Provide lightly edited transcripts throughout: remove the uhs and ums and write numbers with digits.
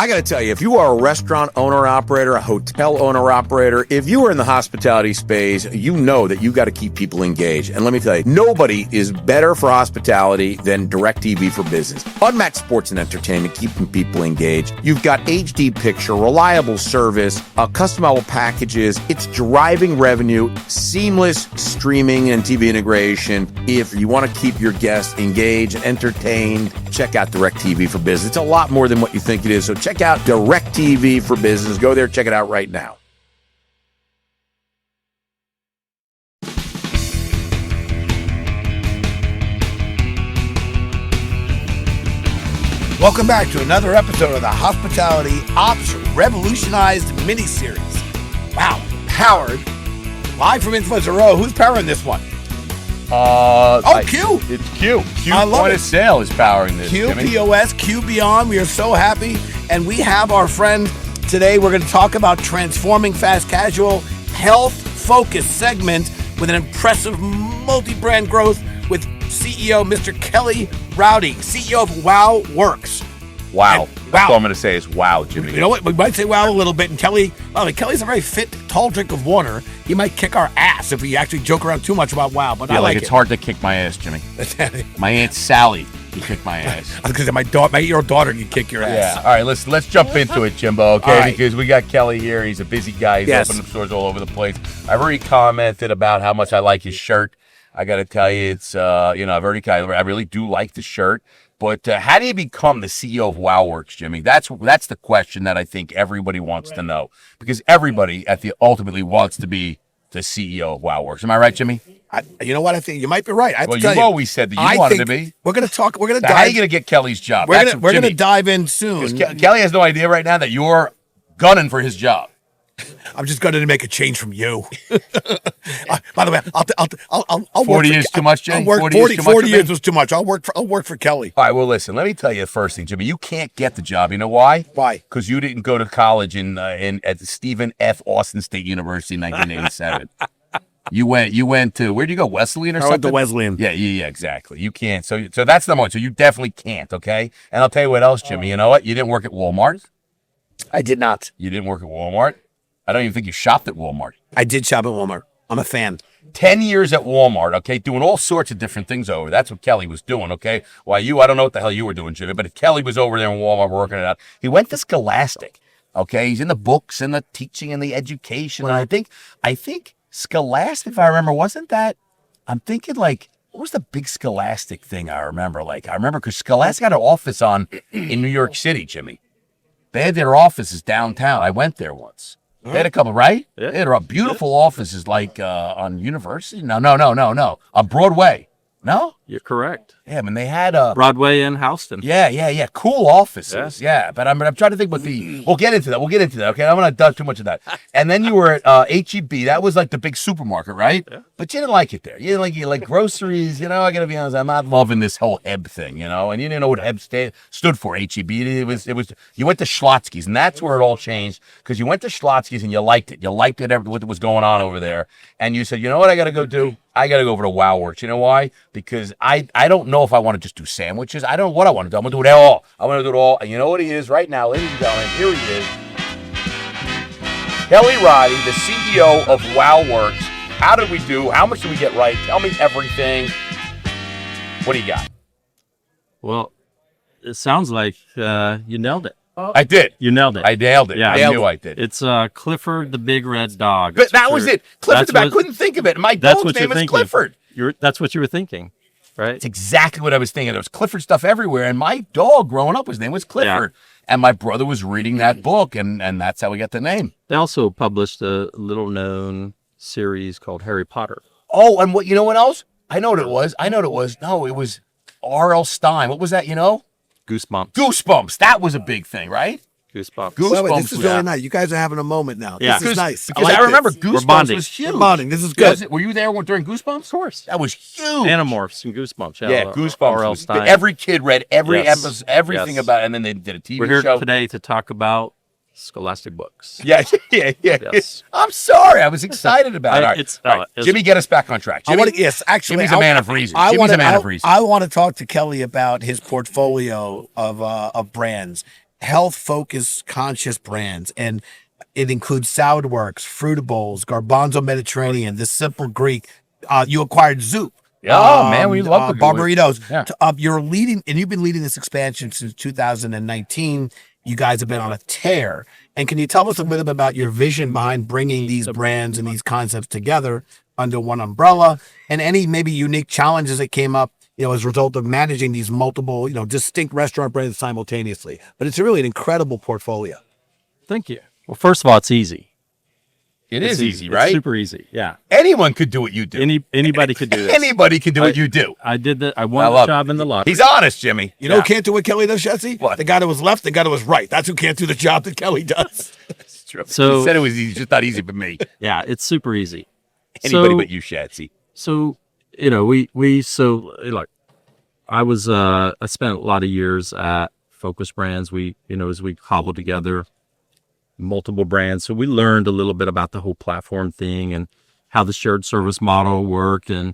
I got to tell you, if you are a restaurant owner-operator, a hotel owner-operator, if you are in the hospitality space, you know that you got to keep people engaged. And let me tell you, nobody is better for hospitality than DirecTV for Business. Unmatched sports and entertainment, keeping people engaged. You've got HD picture, reliable service, customizable packages. It's driving revenue, seamless streaming and TV integration. If you want to keep your guests engaged, entertained, check out DirecTV for Business. It's a lot more than what you think it is. So check out DirecTV for Business. Go there, check it out right now. Welcome back to another episode of the Hospitality Ops Revolutionized miniseries. Wow, powered live from Influencer Row. Who's powering this one? Q. It's Q. Q I love point it. of sale is powering this. Q Jimmy. POS, Q Beyond. We are so happy. And we have our friend today. We're going to talk about transforming fast casual, health-focused segment with an impressive multi-brand growth with CEO Mr. Kelly Roddy, CEO of WOWorks. Wow. And That's all I'm going to say is wow, Jimmy. You know what? We might say wow a little bit. And Kelly's a very fit, tall drink of water. He might kick our ass if we actually joke around too much about wow. But I like it's it. hard to kick my ass, Jimmy. My Aunt Sally can kick my ass. Because my 8-year-old daughter can kick your ass. Yeah. All right, let's jump into it, Jimbo, okay? All right. Because we got Kelly here. He's a busy guy. He's opening up stores all over the place. I've already commented about how much I like his shirt. I got to tell you, it's, I really do like the shirt. But how do you become the CEO of WOWorks, Jimmy? That's the question that I think everybody wants to know. Because everybody ultimately wants to be the CEO of WOWorks. Am I right, Jimmy? You know what? I think you might be right. You've always said that you wanted to be. We're going to talk. We're going to How dive. are you going to get Kelly's job? We're going to dive in soon. Kelly has no idea right now that you're gunning for his job. I'm just going to make a change from you. By the way, I'll 40 years too much, Jay? 40 years was too much. I'll work for Kelly. All right, well, listen, let me tell you the first thing, Jimmy. You can't get the job. You know why? Why? Because you didn't go to college at the Stephen F. Austin State University in 1987. You went to, where'd you go, Wesleyan or something? I went to Wesleyan. Yeah, exactly. You can't. So that's number one. So you definitely can't, okay? And I'll tell you what else, Jimmy. You know what? You didn't work at Walmart. I did not. You didn't work at Walmart. I don't even think you shopped at Walmart. I did shop at Walmart. I'm a fan. 10 years at Walmart, okay, doing all sorts of different things over. That's what Kelly was doing, okay? Why I don't know what the hell you were doing, Jimmy, but if Kelly was over there in Walmart working it out, he went to Scholastic, okay? He's in the books and the teaching and the education. And I think Scholastic, if I remember, wasn't that, I'm thinking like, what was the big Scholastic thing I remember? I remember because Scholastic had an office in New York City, Jimmy. They had their offices downtown. I went there once. They had a couple, right? Yeah. They had beautiful offices on University. No. On Broadway. No? You're correct. Yeah, I mean, they had Broadway in Houston. Yeah. Cool offices. Yeah. But I'm trying to think what we'll get into that. Okay. I'm going to dodge too much of that. And then you were at HEB. That was like the big supermarket, right? Yeah. But you didn't like it there. You like groceries. I got to be honest. I'm not loving this whole Heb thing, and you didn't know what Heb stood for, HEB. It was, you went to Schlotzsky's, and that's where it all changed because you went to Schlotzsky's and you liked it. You liked it, what was going on over there. And you said, you know what I got to go do? I got to go over to WOWorks. You know why? Because I don't know if I want to just do sandwiches. I don't know what I want to do. I'm going to do it all. I want to do it all. And you know what he is right now, ladies and gentlemen? Here he is. Kelly Roddy, the CEO of WOWorks. How did we do? How much did we get right? Tell me everything. What do you got? Well, it sounds like you nailed it. I did. You nailed it. I nailed it. Yeah, I knew I did. It's Clifford the Big Red Dog. But that was it. Clifford I couldn't think of it. My dog's name is Clifford. That's what you were thinking, right? It's exactly what I was thinking. There was Clifford stuff everywhere. And my dog growing up, his name was Clifford. Yeah. And my brother was reading that book, and that's how we got the name. They also published a little-known series called Harry Potter. Oh, and what else? I know what it was. No, it was R.L. Stein. What was that, Goosebumps. That was a big thing, right? Goosebumps. Wait, this is really nice. You guys are having a moment now. Yeah. This is nice. Because I remember Goosebumps was huge. We're bonding. This is good. Were you there during Goosebumps? Of course. That was huge. Animorphs and Goosebumps. Yeah, Goosebumps. R.L. Stein. Every kid read every episode, everything about it, and then they did a TV show. We're here today to talk about Scholastic books. Yeah. Yes. I'm sorry. I was excited about it. All right. Jimmy, get us back on track. Jimmy's a man of reason. I want to talk to Kelly about his portfolio of brands. health-focused, conscious brands, and it includes Saladworks, Frutta Bowls, Garbanzo Mediterranean, The Simple Greek. You acquired Zoop. Oh man, we love the Barbaritos. Yeah. You're leading, and you've been leading this expansion since 2019. You guys have been on a tear. And can you tell us a bit about your vision behind bringing these brands and these concepts together under one umbrella, and any maybe unique challenges that came up, as a result of managing these multiple, distinct restaurant brands simultaneously? But it's really an incredible portfolio. Thank you. Well, first of all, it's easy. It's easy, It's right? super easy. Yeah. Anyone could do what you do. Anybody could do this. Anybody can do what you do. I did that. I won the job in the lottery. He's honest, Jimmy. You know who can't do what Kelly does, Shetsy? What? The guy that was left, the guy that was right. That's who can't do the job that Kelly does. It's true. So- He said it was easy, just not easy for me. Yeah, it's super easy. Anybody So- but you, Shatsy. So, look, I spent a lot of years at Focus Brands. As we cobbled together multiple brands. So we learned a little bit about the whole platform thing and how the shared service model worked. And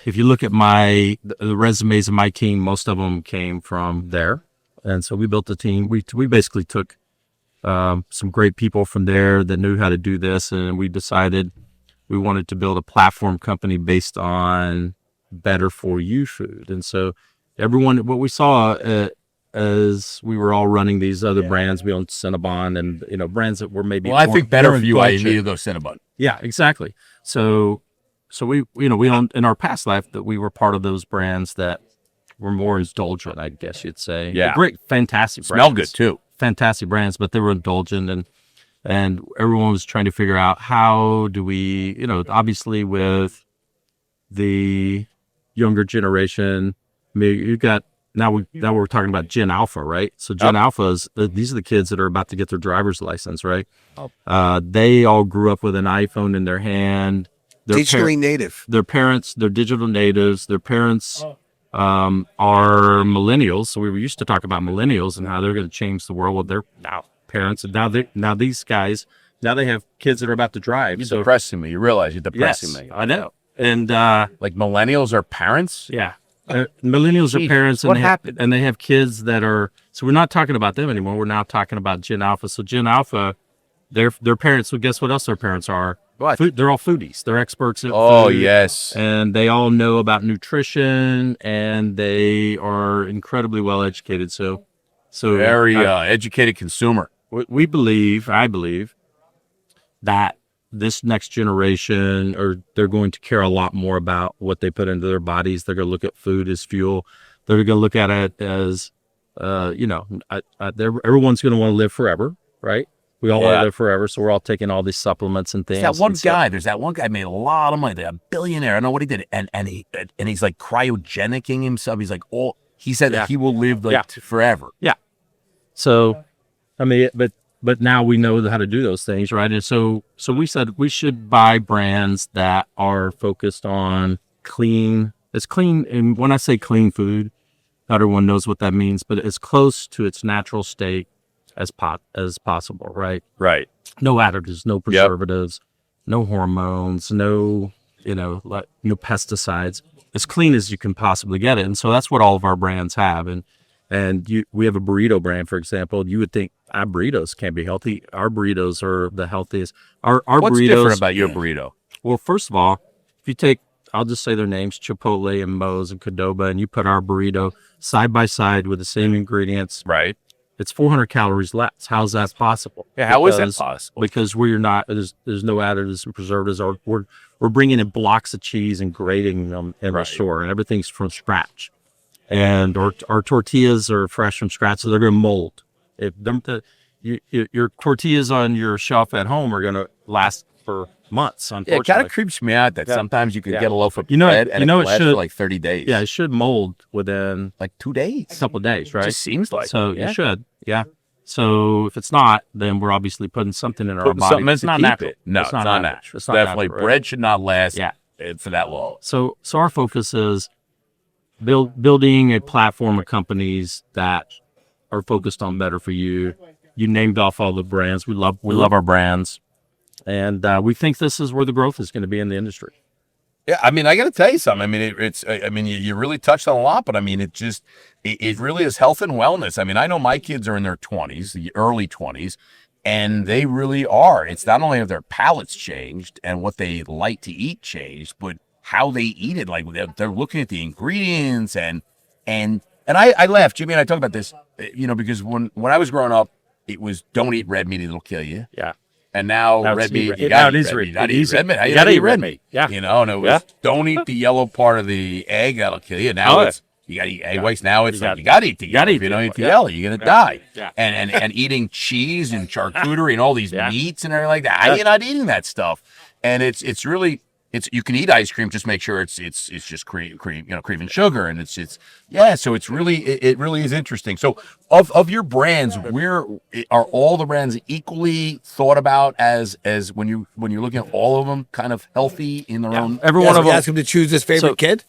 if you look at the resumes of my team, most of them came from there. And so we built a team. We basically took some great people from there that knew how to do this. And we decided we wanted to build a platform company based on better for you food. And so what we saw as we were all running these other brands, we owned Cinnabon and, brands that were maybe. Well, I think better more for you, I indulgent. immediately go Cinnabon. Yeah, exactly. So we owned in our past life that we were part of those brands that were more indulgent, I guess you'd say. Yeah. Great, fantastic brands. Smell good too. Fantastic brands, but they were indulgent and everyone was trying to figure out how do we, obviously with the younger generation, you got now we're talking about Gen Alpha, right? So Gen Alphas, these are the kids that are about to get their driver's license, right? They all grew up with an iPhone in their hand. Digitally native. Their parents, they're digital natives. Their parents are millennials. So we were used to talk about millennials and how they're going to change the world with their parents. And now these guys, they have kids that are about to drive. You're depressing me. You realize you're depressing Yes, me. I know. And Like millennials are parents? yeah. Millennials are parents, what happened? And they have kids that are. So we're not talking about them anymore. We're now talking about Gen Alpha. So Gen Alpha, their parents. So guess what else their parents are? What? They're all foodies. They're experts at Oh, food, yes. and they all know about nutrition, and they are incredibly well educated. So Very educated consumer. I believe that this next generation, they're going to care a lot more about what they put into their bodies. They're going to look at food as fuel. They're going to look at it as, everyone's going to want to live forever, right? We all want to live forever, so we're all taking all these supplements and things. There's that one guy made a lot of money. They're a billionaire. I don't know what he did. And he's like cryogenicking himself. He's like, he said that he will live forever. Yeah. So, but now we know how to do those things, right? And so we said we should buy brands that are focused on clean. It's clean, and when I say clean food, not everyone knows what that means, but as close to its natural state as possible, right? Right. No additives, no preservatives, no hormones, no pesticides. As clean as you can possibly get it, and so that's what all of our brands have. And we have a burrito brand, for example. You would think our burritos can't be healthy. Our burritos are the healthiest. Our What's burritos, different about your burrito? Well, first of all, if you take, I'll just say their names, Chipotle and Moe's and Qdoba, and you put our burrito side by side with the same ingredients, Right. it's 400 calories less. How's that possible? Yeah, how is that possible? Because there's no additives and preservatives. Or we're bringing in blocks of cheese and grating them in the store, and everything's from scratch. And our tortillas are fresh from scratch, so they're going to mold. If your tortillas on your shelf at home are going to last for months, unfortunately. It kind of creeps me out that sometimes you can get a loaf of bread and it lasts for like 30 days. Yeah, it should mold within like 2 days. a couple of days, right? It just seems like So it, it should, yeah. So if it's not, then we're obviously putting something in our body. Something that's to not keep natural. it. No, it's not natural. It's not Definitely natural, right? bread should not last Yeah. for that long. So our focus is building a platform of companies that are focused on better for you. You named off all the brands. We love our brands, and we think this is where the growth is going to be in the industry. Yeah, I mean, I got to tell you something. I mean, I mean, you really touched on a lot, but I mean, it really is health and wellness. I mean, I know my kids are in their 20s, the early 20s, and they really are. It's not only have their palates changed and what they like to eat changed, but how they eat it. Like they're looking at the ingredients and I laugh, Jimmy, and I talk about this, because when I was growing up, it was don't eat red meat, it'll kill you. Yeah. And now Now red it's meat, eat you red- now gotta it eat is red red- meat. You gotta it eat is- red meat. How you you gotta gotta eat eat red red meat. meat. Yeah. And it was Yeah. don't eat the yellow part of the egg, that'll kill you. Now Oh, it's you gotta eat egg whites. Now it's You like you gotta eat the yellow. gotta eat If you the don't yellow. eat the Yeah. yellow, you're gonna die. Yeah. And eating cheese and charcuterie and all these Yeah. meats and everything like that. How Yeah. you not eating that stuff? And it's really you can eat ice cream, just make sure it's just cream, and sugar, and so it's really it really is interesting. So of your brands, where are all the brands equally thought about as when you're looking at all of them kind of healthy in their own? Every one of them. Ask him to choose his favorite kid.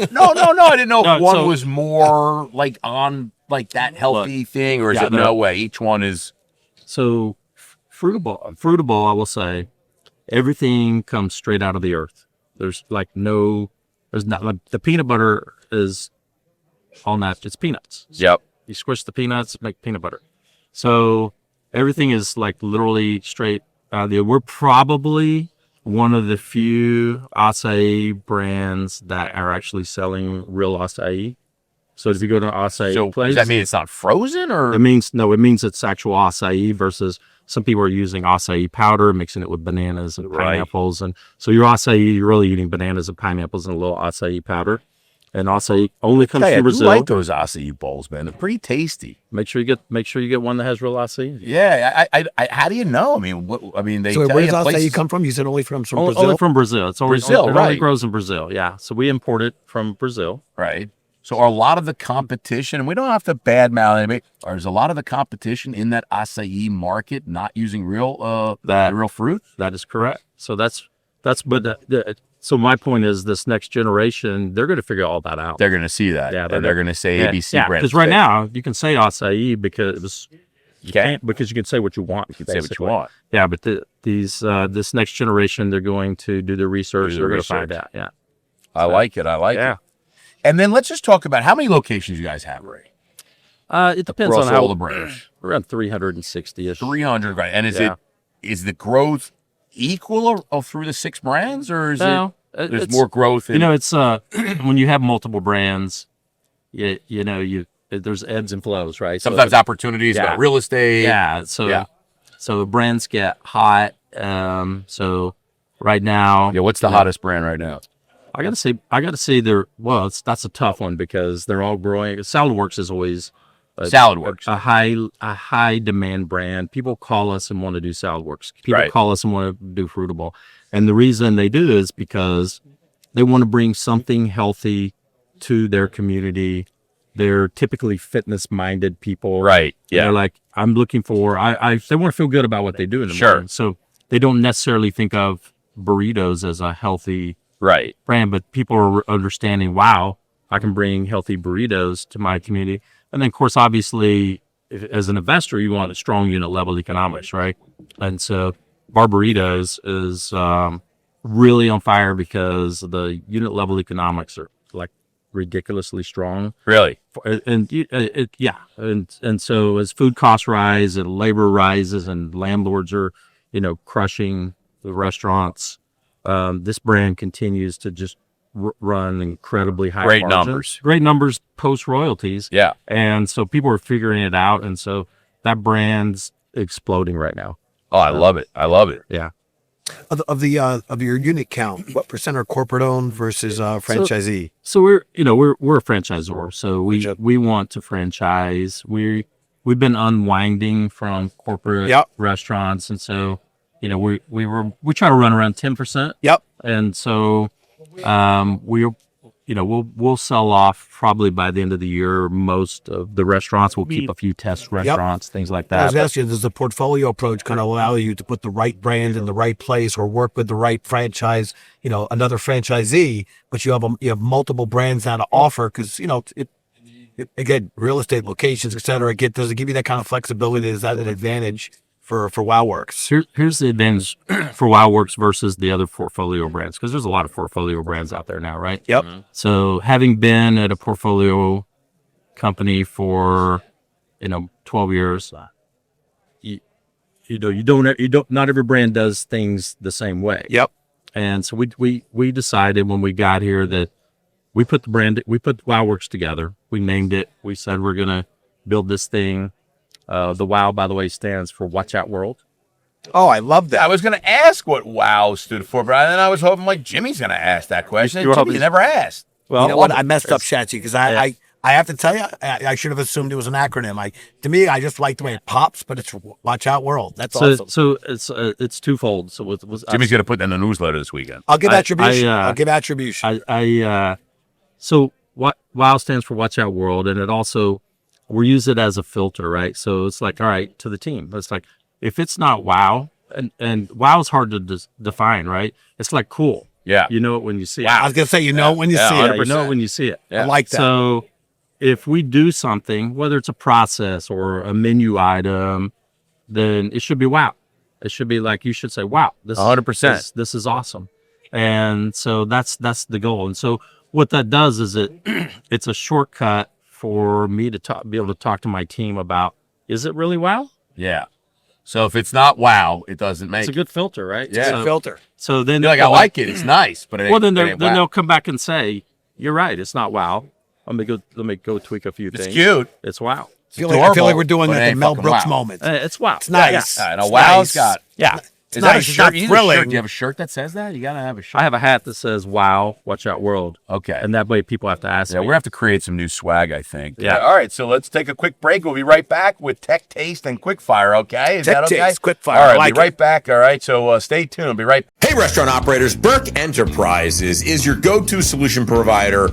No, I didn't know if No, one so- was more like on like that healthy thing, or is yeah, it no way? Each one is So, Frutta Bowl, I will say, everything comes straight out of the earth. There's not like the peanut butter is all natural. It's peanuts. Yep. You squish the peanuts, make peanut butter. So everything is like literally straight out of the earth. We're probably one of the few acai brands that are actually selling real acai. So if you go to an acai So place, does that mean it's not frozen, or it means it's actual acai versus some people are using acai powder, mixing it with bananas and Right. pineapples. And so your acai, you're really eating bananas and pineapples and a little acai powder. And acai only comes Hey, I from do Brazil. like those acai bowls, man. They're pretty tasty. Make sure you get one that has real acai. Yeah, I how do you know? I mean, they So tell where you does places. acai come from? You said only from Only, Brazil. only from Brazil. It's only Brazil, it only right. grows in Brazil. Yeah. So we import it from Brazil. Right. So are a lot of the competition, and we don't have to badmouth anybody, or is a lot of the competition in that acai market not using real real fruit? That is correct. So so my point is this next generation, they're going to figure all that out. They're going to see that, Yeah, and they're going to say ABC yeah, brand. because right now you can say acai because you Okay. can't, because you can say what you want. You can say what you want. Yeah, but this next generation, they're going to do the research. Do the They're going to find research. out. Yeah. I like it. I like Yeah. it. And then let's just talk about how many locations you guys have, Ray. It depends Across on all how the brands. around 360ish. 300, right? And Yeah. is the growth equal through the 6 brands, or is No, there's it's more growth? In, it's when you have multiple brands, there's ebbs and flows, right? So sometimes opportunities yeah. about real estate. Yeah. So brands get hot. So right now, Yeah. What's the hottest brand right now? I gotta say that's a tough one because they're all growing. Saladworks is always Saladworks. a high demand brand. People call us and want to do Saladworks. People Right. call us and want to do Frutta Bowl. And the reason they do is because they want to bring something healthy to their community. They're typically fitness minded people. Right. Yeah. They're like, I'm looking for they want to feel good about what they do in the Sure. morning. So they don't necessarily think of burritos as a healthy Right. brand, but people are understanding, wow, I can bring healthy burritos to my community. And then, of course, obviously, as an investor, you want a strong unit level economics, right? And so Barbaritas is really on fire because the unit level economics are like ridiculously strong. Really. And so as food costs rise and labor rises and landlords are, crushing the restaurants, this brand continues to just run incredibly high Great margins. numbers. Great numbers post royalties. Yeah. And so people are figuring it out. And so that brand's exploding right now. Oh, I love it. I love it. Yeah. Of your unit count, what percent are corporate owned versus franchisee? So we're a franchisor. So we want to franchise. We've been unwinding from corporate Yep. restaurants. And so, we try to run around 10%. Yep. And so we'll sell off probably by the end of the year most of the restaurants. We'll keep a few test restaurants, things like I was that. asking, does the portfolio approach kind of allow you to put the right brand in the right place or work with the right franchise, another franchisee, but you have multiple brands now to offer because, again, real estate locations, et cetera, does it give you that kind of flexibility? Is that an advantage for WOWorks? Here's the advantage for WOWorks versus the other portfolio brands, because there's a lot of portfolio brands out there now, right? Yep. So having been at a portfolio company for 12 years, not every brand does things the same way. Yep. And so we decided when we got here that we put WOWorks together. We named it. We said we're gonna build this thing. The WOW, by the way, stands for Watch Out World. Oh, I love that. I was going to ask what WOW stood for, but then I was hoping like Jimmy's going to ask that question. You were Jimmy hoping- never asked. Well, You know what? I messed up, Shatsy, because I have to tell you, I should have assumed it was an acronym. To me, I just like the way it pops, but it's Watch Out World. That's awesome. So it's twofold. So with Jimmy's going to put that in the newsletter this weekend. I'll give attribution. I, I'll give attribution. So what WOW stands for Watch Out World, and it also we use it as a filter, right? So it's like, all right, to the team, it's like if it's not WOW, and WOW is hard to define, right? It's like cool. Yeah. You know it when you see it. I was gonna say, when you see Yeah, it. you know it when you see it. I like that. So if we do something, whether it's a process or a menu item, then it should be wow. It should be like, you should say, wow, this 100%. This is awesome. And so that's the goal. And so what that does is it's a shortcut for me to be able to talk to my team about, is it really wow? Yeah. So if it's not WOW, it doesn't make It's a good filter, right? Yeah. So, Filter. so then You're like, I like it. It's nice, but it ain't, well, then it ain't WOW. they'll come back and say, you're right. It's not wow. Let me go tweak a few It's things. cute. It's wow. I feel like adorable, we're doing but it the ain't Mel fucking Brooks wow. moment. It's wow. It's nice. Yeah, and a It's WOW's nice. got. Yeah. Is nice, that a it's shirt? not You need a thrilling. shirt. Do you have a shirt that says that? You gotta have a shirt. I have a hat that says wow, watch out world. Okay. And that way people have to ask Yeah, me. we're gonna have to create some new swag, I think. Yeah. All right, so let's take a quick break. We'll be right back with Tech Taste and Quickfire. Okay, is Tech that okay? Taste, Quickfire, All right, I like be right back. All right, so stay tuned. Be right. Hey, restaurant operators, Burke Enterprises is your go-to solution provider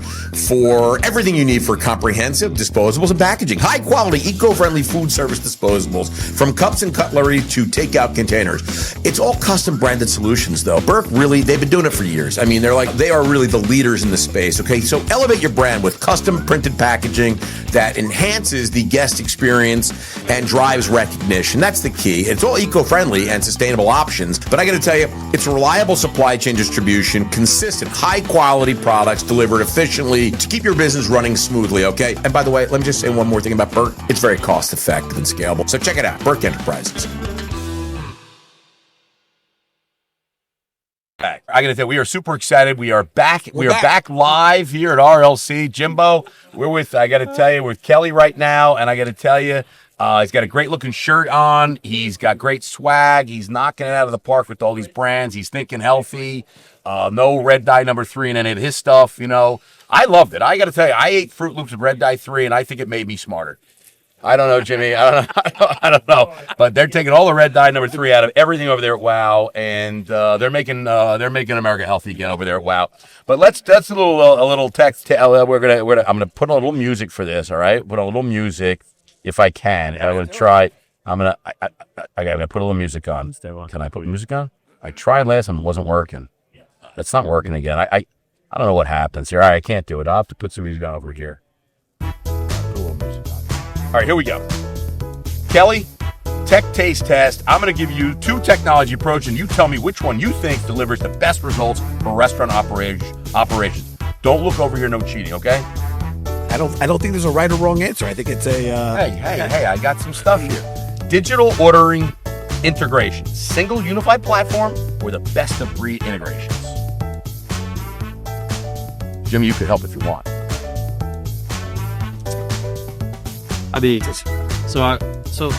for everything you need for comprehensive disposables and packaging. High-quality, eco-friendly food service disposables, from cups and cutlery to takeout containers. It's all custom branded solutions, though. Burke, really, they've been doing it for years. I mean, they are really the leaders in the space, okay? So elevate your brand with custom printed packaging that enhances the guest experience and drives recognition. That's the key. It's all eco-friendly and sustainable options, but I got to tell you, it's reliable supply chain distribution, consistent, high-quality products delivered efficiently to keep your business running smoothly, okay? And by the way, let me just say one more thing about Burke. It's very cost-effective and scalable. So check it out, Burke Enterprises. Back. I gotta tell you, we are super excited. We are back. We are back live here at RLC. Jimbo, I gotta tell you, we're with Kelly right now, and I gotta tell you, he's got a great looking shirt on. He's got great swag. He's knocking it out of the park with all these brands. He's thinking healthy. No red dye number 3 in any of his stuff. You know, I loved it. I gotta tell you, I ate Fruit Loops with red dye 3, and I think it made me smarter. I don't know, Jimmy. I don't know. But they're taking all the red dye number 3 out of everything over there at WOW, and they're making America healthy again over there at WOW. But that's a little text. I'm gonna put a little music for this. All right, put a little music if I can. I'm gonna try. I gotta put a little music on. Can I put music on? I tried last time, it wasn't working. It's not working again. I don't know what happens here. All right, I can't do it. I'll have to put some music on over here. All right, here we go. Kelly, tech taste test. I'm going to give you 2 technology approaches, and you tell me which one you think delivers the best results for restaurant operations. Don't look over here, no cheating, okay? I don't think there's a right or wrong answer. I think it's a. Hey, I got some stuff here. Digital ordering integration. Single unified platform or the best of breed integrations? Jimmy, you could help if you want. I mean, so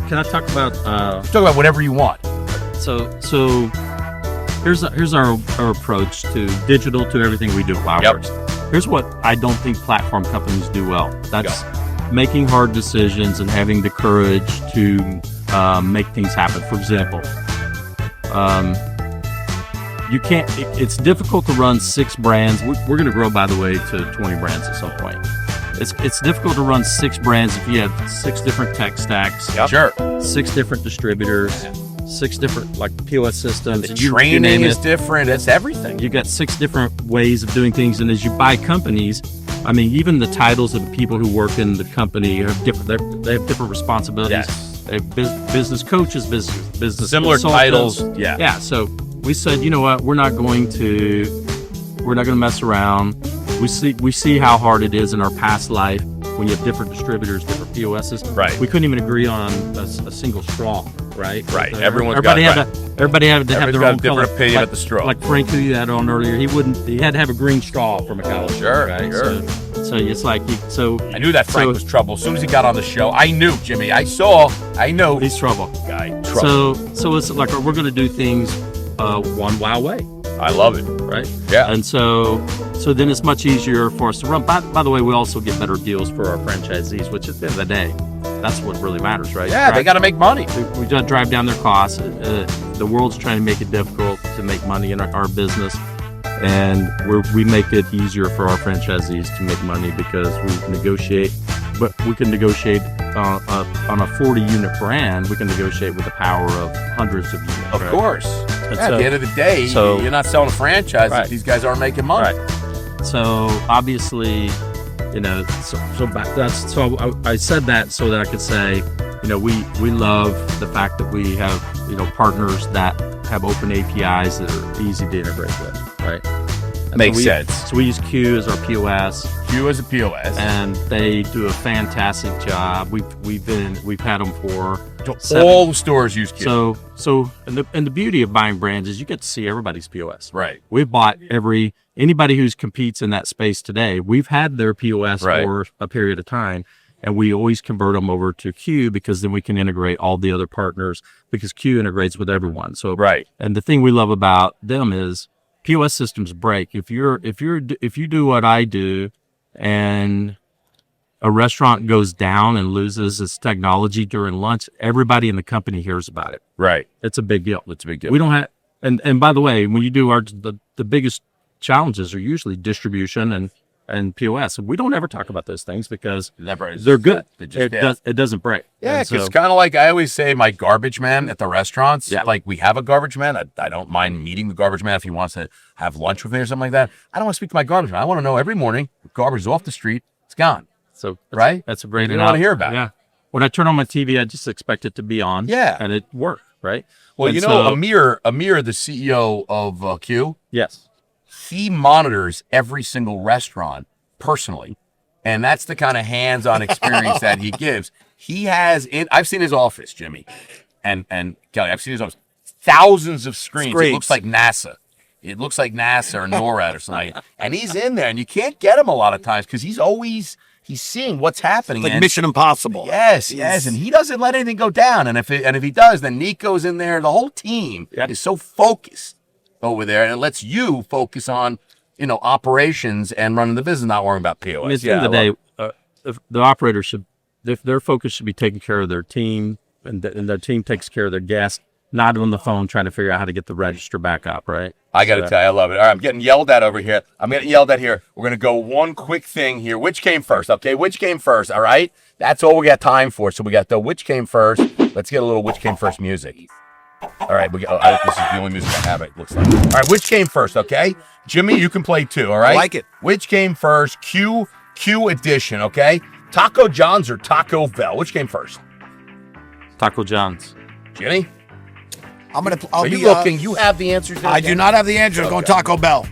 can I talk about? Talk about whatever you want. So here's our approach to digital, to everything we do at WOWorks. Here's what I don't think platform companies do well. That's making hard decisions and having the courage to make things happen. For example, you can't. It's difficult to run 6 brands. We're going to grow, by the way, to 20 brands at some point. It's difficult to run 6 brands if you have 6 different tech stacks. Yep. Sure. 6 different distributors, 6 different POS systems. The you training name is it. different. It's everything. You got 6 different ways of doing things, and as you buy companies, I mean, even the titles of the people who work in the company are different. They have different responsibilities. Yes. a business coaches, business Similar consultants. titles. Yeah. Yeah. So we said, you know what, we're not going to mess around. We see how hard it is in our past life when you have different distributors, different POSs. Right. We couldn't even agree on a single straw. Right. Right. Everybody had to have their own different color. opinion like, about the straw. Like Frank, who you had on earlier, he had to have a green straw from a college. Sure, Right. sure. So it's like I knew that Frank was trouble. As soon as he got on the show, I knew, Jimmy. I know he's trouble. Guy, trouble. So it's like we're going to do things one wow way. I love it. Right. Yeah. And so then it's much easier for us to run. By the way, we also get better deals for our franchisees, which at the end of the day, that's what really matters, right? Yeah, they got to make money. We got to drive down their costs. The world's trying to make it difficult to make money in our business, and we make it easier for our franchisees to make money because we negotiate. But we can negotiate on a 40-unit brand. We can negotiate with the power of hundreds of units. Of course. And at the end of the day, you're not selling a franchise if these guys aren't making money. Right. So obviously, I said that so that I could say, we love the fact that we have, partners that have open APIs that are easy to integrate with, right? Makes sense. So we use Q as our POS. Q as a POS. And they do a fantastic job. We've had them for all the stores use Q. So and the beauty of buying brands is you get to see everybody's POS. Right. We've bought anybody who competes in that space today. We've had their POS for a period of time, and we always convert them over to Q because then we can integrate all the other partners because Q integrates with everyone. So and the thing we love about them is POS systems break. If you do what I do, and a restaurant goes down and loses its technology during lunch, everybody in the company hears about it. Right. It's a big deal. It's a big deal. We don't have, and by the way, when you do the biggest challenges are usually distribution and POS. We don't ever talk about those things because they're good. It doesn't break. Yeah, because it's kind of like I always say, my garbage man at the restaurants. Yeah. Like we have a garbage man. I don't mind meeting the garbage man if he wants to have lunch with me or something like that. I don't want to speak to my garbage man. I want to know every morning the garbage is off the street. It's gone. So that's a great. You don't want to hear about it. Yeah. When I turn on my TV, I just expect it to be on. Yeah. And it worked. Right. Well, Amir, the CEO of Q. Yes. He monitors every single restaurant personally, and that's the kind of hands-on experience that he gives. He has I've seen his office, Jimmy, and Kelly. I've seen his office. Thousands of screens. It looks like NASA. It looks like NASA or NORAD or something. And he's in there, and you can't get him a lot of times because he's seeing what's happening. It's like Mission Impossible. Yes, and he doesn't let anything go down. And if he does, then Nico's in there. The whole team is so focused over there, and it lets you focus on operations and running the business, not worrying about POS. I mean, at the end of the day, the operator their focus should be taking care of their team, and their team takes care of their guests, not on the phone trying to figure out how to get the register back up, right? I got to tell you, I love it. All right, I'm getting yelled at over here. I'm getting yelled at here. We're going to go one quick thing here. Which came first, okay? Which came first, all right? That's all we got time for. So we got the which came first. Let's get a little which came first music. All right, this is the only music I have, it looks like. All right, which came first, okay? Jimmy, you can play too, all right? I like it. Which came first? Q edition, okay? Taco John's or Taco Bell? Which came first? Taco John's. Jimmy? Are you looking? You have the answers there? I do not have the answer. I'm going Taco Bell.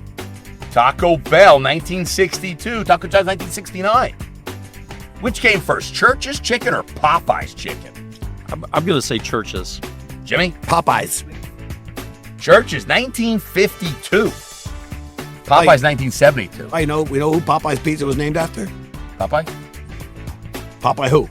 Taco Bell, 1962. Taco John's, 1969. Which came first, Church's chicken or Popeye's chicken? I'm going to say Church's. Jimmy? Popeyes. Church's, 1952. Popeye's, 1972. We know who Popeye's pizza was named after? Popeye? Popeye who?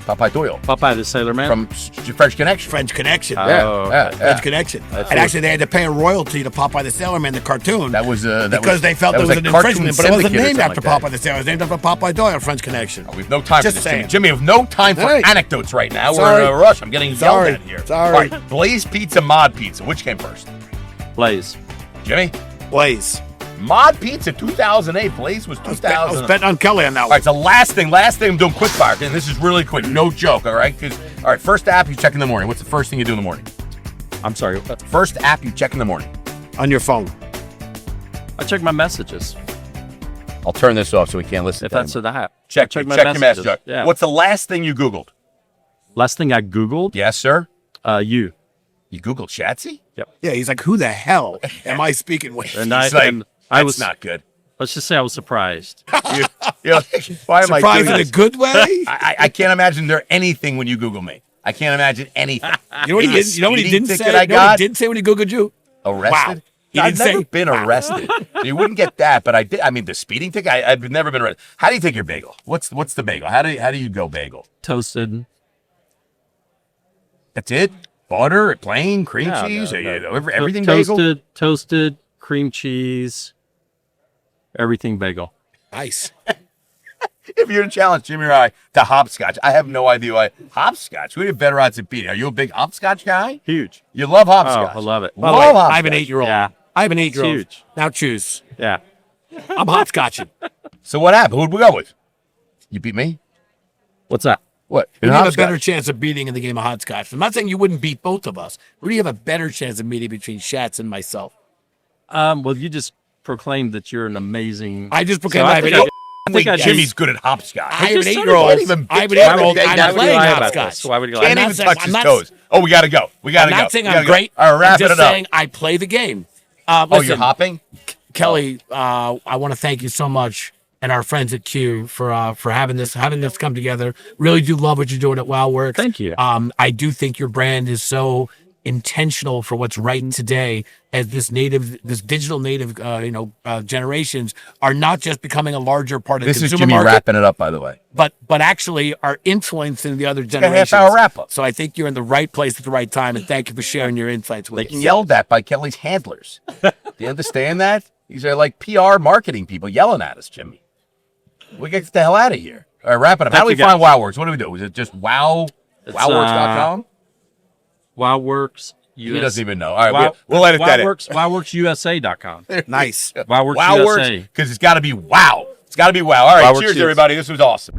Popeye Doyle. Popeye the Sailor Man? From French Connection. French Connection. French Connection. And actually, they had to pay a royalty to Popeye the Sailor Man, the cartoon. Because they felt there was an infringement, but it wasn't named after Popeye the Sailor. It was named after Popeye Doyle, French Connection. We have no time for this. Jimmy, we have no time for anecdotes right now. Sorry. We're in a rush. I'm getting yelled at here. Sorry. All right, Blaze Pizza, Mod Pizza. Which came first? Blaze. Jimmy? Blaze. Mod Pizza, 2008. Blaze was 2000. I was betting on Kelly on that one. All right, so last thing I'm doing quick fire. Okay, this is really quick, no joke, all right? All right, first app you check in the morning. What's the first thing you do in the morning? I'm sorry. First app you check in the morning. On your phone. I check my messages. I'll turn this off so we can't listen if to that's the app. Check my your messages. Yeah. What's the last thing you Googled? Last thing I Googled, Yes, sir. you. You Googled Shatsy? Yeah, he's like, who the hell am I speaking with? And He's like, I that's was not good. Let's just say I was surprised. You're like, why am I Surprised doing in a this? good way. I can't imagine there anything when you Google me. I can't imagine anything. You know what he did? You know what he Speeding didn't say? ticket I You know what got? he did say when he Googled you? Arrested? Wow. He I've didn't never say- been arrested. You wouldn't get that, but I did. I mean, the speeding ticket. I've never been arrested. How do you take your bagel? What's the bagel? How do you go bagel? Toasted. That's it. Butter, plain, cream No, cheese, no, no. everything bagel. Toasted, cream cheese, everything bagel. Nice. If you're to challenge Jimmy or I to hopscotch, I have no idea why hopscotch. Who have better odds at beating? Are you a big hopscotch guy? Huge. You love hopscotch. Oh, I love it. By the way, Love I have an hopscotch. 8-year-old. Yeah. I have an 8-year-old. huge. Now choose. Yeah. I'm hopscotching. So what happened? Who'd we go with? You beat me? What's that? What? Who In do you have a hopscotch? better chance of beating in the game of hopscotch? I'm not saying you wouldn't beat both of us. Who do you have a better chance of beating between Shats and myself? Well, you just proclaimed that you're an amazing. I just proclaimed So I have an think 8. I think I Jimmy's good at hopscotch. I have an just said it. 8-year-old. Can't even- I have an can't 8-year-old. even- I'm why would you playing lie about hopscotch. this? Why would you lie? Can't I'm even not saying- touch I'm his not- toes. Oh, we gotta go. We gotta I'm go. not saying We I'm gotta go. great. All right, wrap I'm just it up. saying I play the game. Oh, Listen, you're hopping? Kelly, I want to thank you so much and our friends at Q for having this come together. Really do love what you're doing at WOWorks. Thank you. I do think your brand is so intentional for what's right today, as this digital native, generations are not just becoming a larger part of This the is consumer Jimmy market, wrapping it up, by the way. but actually are influencing the other a generations. half-hour wrap-up. So I think you're in the right place at the right time, and thank you for sharing your insights with us. Yelled at by Kelly's handlers. Do you understand that? These are like PR marketing people yelling at us, Jimmy. We get the hell out of here. All right, wrap it up. How do we Thank you, find WOWorks? What do we do? Is it just WOWworks.com? WOWworks. He doesn't even know. All right, Wow, we'll edit that in. WOWworksusa.com. Nice. WOWworks WOWworks, USA. because it's got to be wow. It's got to be wow. All right, WOWworks cheers, USA. everybody. This was awesome.